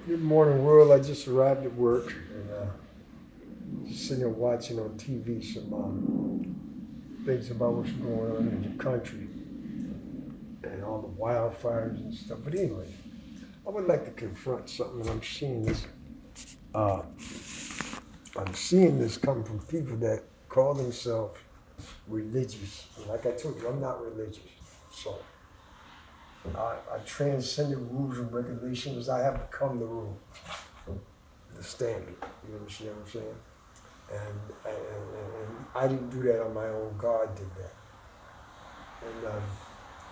Good morning, world. I just arrived at work and just sitting here watching on TV some things about what's going on in the country and all the wildfires and stuff. But anyway, I would like to confront something, and Uh, I'm seeing this come from people that call themselves religious. And like I told you, I'm not religious, so I transcended rules and regulations. I have become the rule, the standard. You understand what I'm saying? And I didn't do that on my own. God did that. And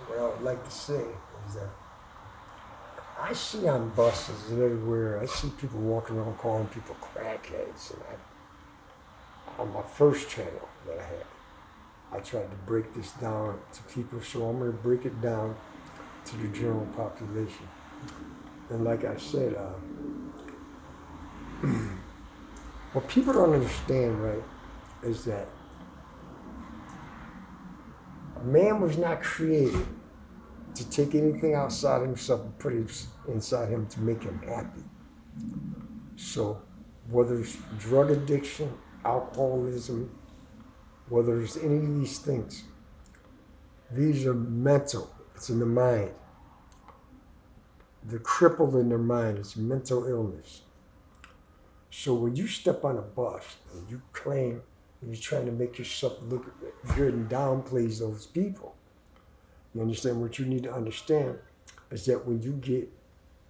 what I would like to say is that I see on buses and everywhere, I see people walking around calling people crackheads. And on my first channel that I had, I tried to break this down to people, so I'm going to break it down to the general population. And like I said, what people don't understand, right, is that man was not created to take anything outside himself and put it inside him to make him happy. So whether it's drug addiction, alcoholism, whether it's any of these things, these are mental. It's in the mind. They're crippled in their mind. It's mental illness. So when you step on a bus and you claim and you're trying to make yourself look good and downplays those people, you understand what you need to understand is that when you get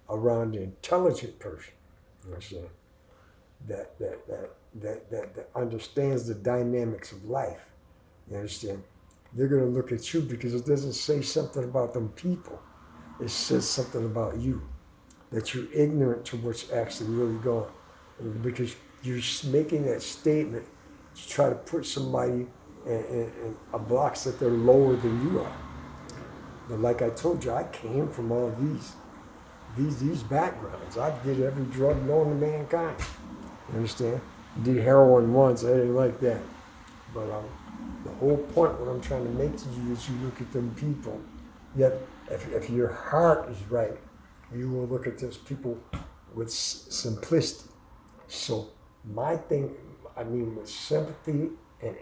around an intelligent person, you understand, that understands the dynamics of life, you understand, they're going to look at you because it doesn't say something about them people. It says something about you, that you're ignorant to what's actually really going on. Because you're making that statement to try to put somebody in a box that they're lower than you are. But like I told you, I came from all these backgrounds. I did every drug known to mankind. You understand? Did heroin once. I didn't like that. But the whole point, what I'm trying to make to you is you look at them people. Yet, if your heart is right, you will look at those people with simplicity. So my thing, I mean, with sympathy and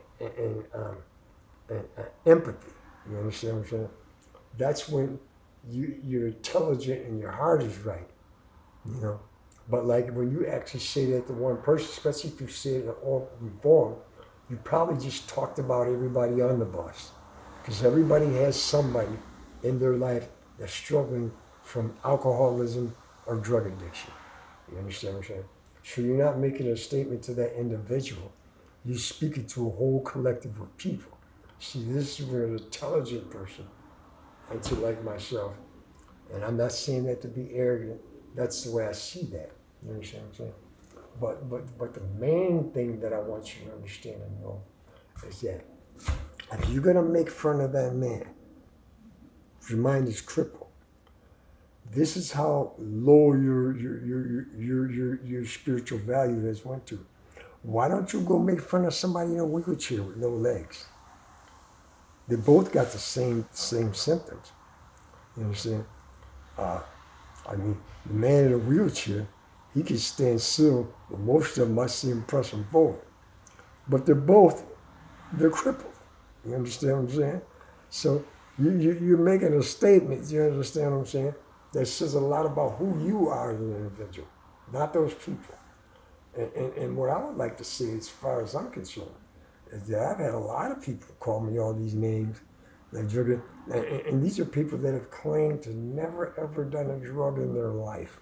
empathy. You understand what I'm saying? That's when you're intelligent and your heart is right, you know. But like when you actually say that to one person, especially if you say it in an open form, you probably just talked about everybody on the bus, because everybody has somebody in their life that's struggling from alcoholism or drug addiction. You understand what I'm saying? So you're not making a statement to that individual. You're speaking to a whole collective of people. See, this is where an intelligent person, until like myself, and I'm not saying that to be arrogant, that's the way I see that. You understand what I'm saying? But the main thing that I want you to understand and know is that if you're gonna make fun of that man, your mind is crippled. This is how low your spiritual value has went to. Why don't you go make fun of somebody in a wheelchair with no legs? They both got the same symptoms. You understand? I mean, the man in a wheelchair, he can stand still, but most of them I see him pressing forward. But they're crippled. You understand what I'm saying? So you're making a statement, you understand what I'm saying, that says a lot about who you are as an individual, not those people. And what I would like to say, as far as I'm concerned, is that I've had a lot of people call me all these names, like drug, and these are people that have claimed to never ever done a drug in their life.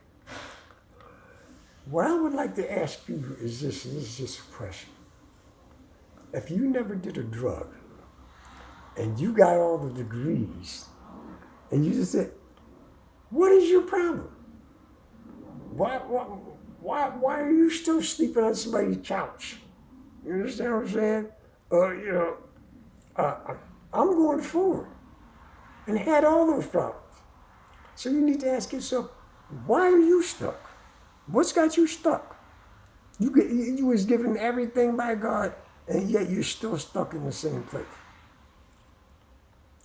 What I would like to ask you is this is just a question. If you never did a drug, and you got all the degrees, and you just said, what is your problem? Why are you still sleeping on somebody's couch? You understand what I'm saying? I'm going forward and had all those problems. So you need to ask yourself, why are you stuck? What's got you stuck? You was given everything by God, and yet you're still stuck in the same place.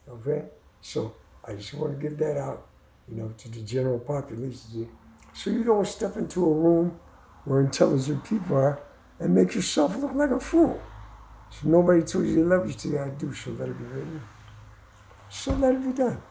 Okay? So I just want to give that out, to the general population. So you don't step into a room where intelligent people are and make yourself look like a fool. So nobody told you they love you till you gotta do so. Let it be written. So let it be done.